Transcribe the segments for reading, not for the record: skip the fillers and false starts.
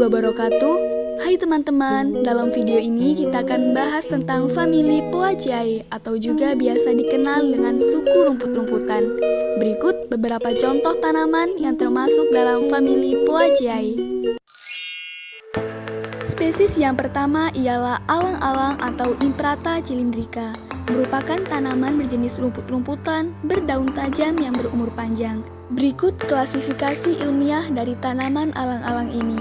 wabarakatuh. Hai teman-teman, dalam video ini kita akan membahas tentang famili Poaceae atau juga biasa dikenal dengan suku rumput-rumputan. Berikut beberapa contoh tanaman yang termasuk dalam famili Poaceae. Spesies yang pertama ialah alang-alang atau Imprata cylindrica, merupakan tanaman berjenis rumput-rumputan berdaun tajam yang berumur panjang. Berikut klasifikasi ilmiah dari tanaman alang-alang ini.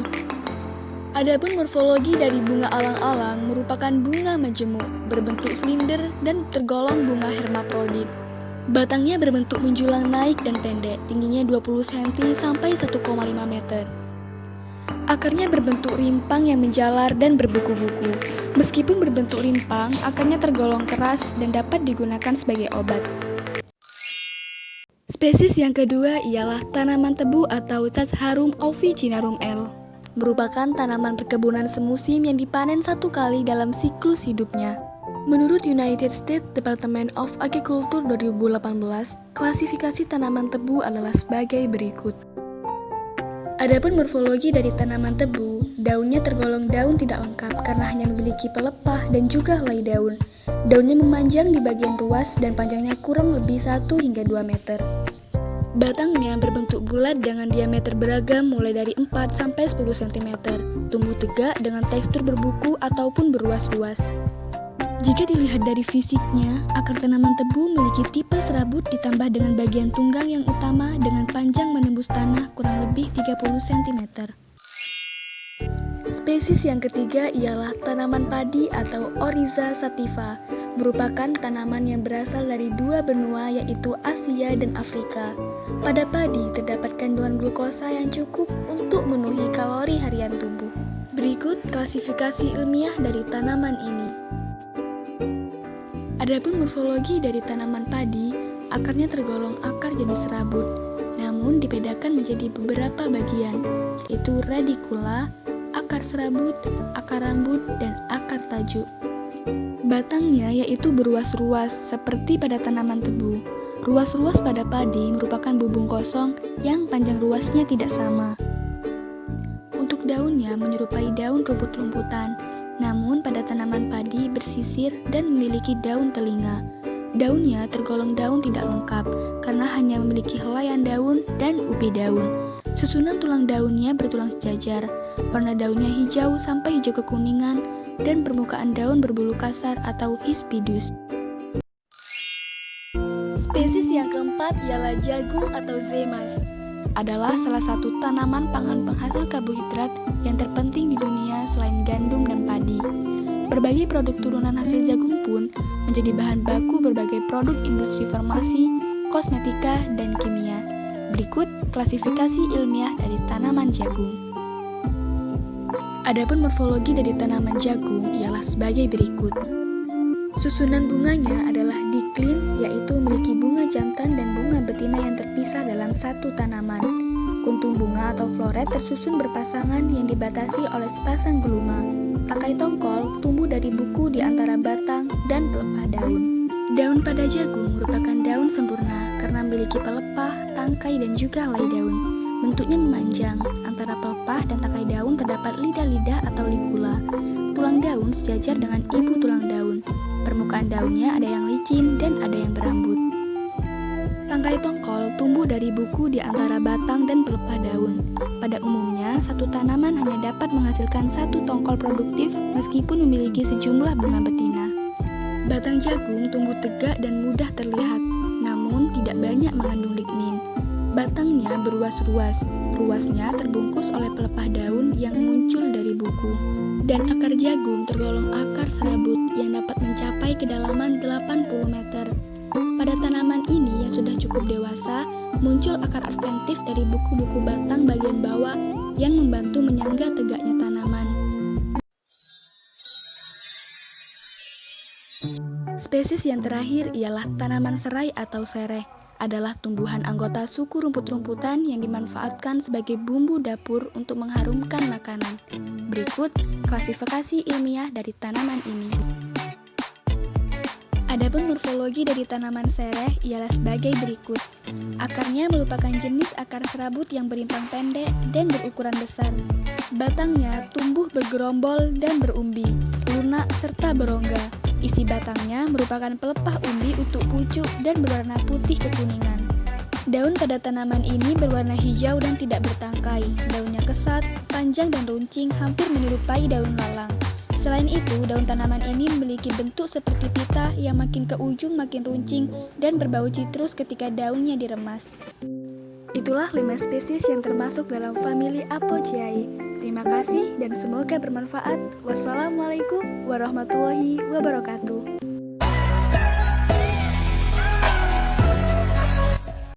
Adapun morfologi dari bunga alang-alang merupakan bunga majemuk, berbentuk silinder dan tergolong bunga hermaprodit. Batangnya berbentuk menjulang naik dan pendek, tingginya 20 cm sampai 1,5 meter. Akarnya berbentuk rimpang yang menjalar dan berbuku-buku. Meskipun berbentuk rimpang, akarnya tergolong keras dan dapat digunakan sebagai obat. Spesies yang kedua ialah tanaman tebu atau Chasharum officinarum L. Merupakan tanaman perkebunan semusim yang dipanen satu kali dalam siklus hidupnya. Menurut United States Department of Agriculture 2018, klasifikasi tanaman tebu adalah sebagai berikut. Adapun morfologi dari tanaman tebu, daunnya tergolong daun tidak lengkap karena hanya memiliki pelepah dan juga helai daun. Daunnya memanjang di bagian ruas dan panjangnya kurang lebih 1 hingga 2 meter. Batangnya berbentuk bulat dengan diameter beragam mulai dari 4 sampai 10 cm. Tumbuh tegak dengan tekstur berbuku ataupun berruas-ruas. Jika dilihat dari fisiknya, akar tanaman tebu memiliki tipe serabut ditambah dengan bagian tunggang yang utama dengan panjang menembus tanah kurang lebih 30 cm. Spesies yang ketiga ialah tanaman padi atau Oryza sativa, merupakan tanaman yang berasal dari dua benua yaitu Asia dan Afrika. Pada padi terdapat kandungan glukosa yang cukup untuk memenuhi kalori harian tubuh. Berikut klasifikasi ilmiah dari tanaman ini. Adapun morfologi dari tanaman padi, akarnya tergolong akar jenis serabut, namun dibedakan menjadi beberapa bagian, yaitu radikula, akar serabut, akar rambut, dan akar tajuk. Batangnya yaitu berruas-ruas seperti pada tanaman tebu. Ruas-ruas pada padi merupakan bubung kosong yang panjang ruasnya tidak sama. Untuk daunnya menyerupai daun rumput-rumputan, namun pada tanaman padi bersisir dan memiliki daun telinga. Daunnya tergolong daun tidak lengkap karena hanya memiliki helaian daun dan ubi daun. Susunan tulang daunnya bertulang sejajar, warna daunnya hijau sampai hijau kekuningan, dan permukaan daun berbulu kasar atau hispidus. Spesies yang keempat ialah jagung atau zemas. Adalah salah satu tanaman pangan penghasil karbohidrat yang terpenting di dunia selain gandum dan padi. Berbagai produk turunan hasil jagung pun menjadi bahan baku berbagai produk industri farmasi, kosmetika, dan kimia. Berikut klasifikasi ilmiah dari tanaman jagung. Adapun morfologi dari tanaman jagung ialah sebagai berikut. Susunan bunganya adalah diklin, yaitu memiliki bunga jantan dan bunga betina yang terpisah dalam satu tanaman. Kuntum bunga atau floret tersusun berpasangan yang dibatasi oleh sepasang geluma. Tangkai tongkol tumbuh dari buku di antara batang dan pelepah daun. Daun pada jagung merupakan daun sempurna karena memiliki pelepah, tangkai, dan juga helai daun. Bentuknya memanjang, antara pelepah dan tangkai daun terdapat lidah-lidah atau ligula. Tulang daun sejajar dengan ibu tulang daun. Permukaan daunnya ada yang licin dan ada yang berambut. Tangkai tongkol tumbuh dari buku di antara batang dan pelepah daun. Pada umumnya, satu tanaman hanya dapat menghasilkan satu tongkol produktif meskipun memiliki sejumlah bunga betina. Batang jagung tumbuh tegak dan mudah terlihat, namun tidak banyak mengandung lignin. Batangnya berruas-ruas, ruasnya terbungkus oleh pelepah daun yang muncul dari buku. Dan akar jagung tergolong akar serabut yang dapat mencapai kedalaman 80 meter. Pada tanaman ini yang sudah cukup dewasa, muncul akar adventif dari buku-buku batang bagian bawah yang membantu menyangga tegaknya tanaman. Spesies yang terakhir ialah tanaman serai atau sereh. Adalah tumbuhan anggota suku rumput-rumputan yang dimanfaatkan sebagai bumbu dapur untuk mengharumkan makanan. Berikut klasifikasi ilmiah dari tanaman ini. Adapun morfologi dari tanaman sereh ialah sebagai berikut. Akarnya merupakan jenis akar serabut yang berimpang pendek dan berukuran besar. Batangnya tumbuh bergerombol dan berumbi, lunak serta berongga. Isi batangnya merupakan pelepah umbi untuk pucuk dan berwarna putih kekuningan. Daun pada tanaman ini berwarna hijau dan tidak bertangkai. Daunnya kesat, panjang dan runcing hampir menyerupai daun lalang. Selain itu, daun tanaman ini memiliki bentuk seperti pita yang makin ke ujung makin runcing dan berbau citrus ketika daunnya diremas. Itulah 5 spesies yang termasuk dalam famili Apocyai. Terima kasih dan semoga bermanfaat. Wassalamualaikum warahmatullahi wabarakatuh.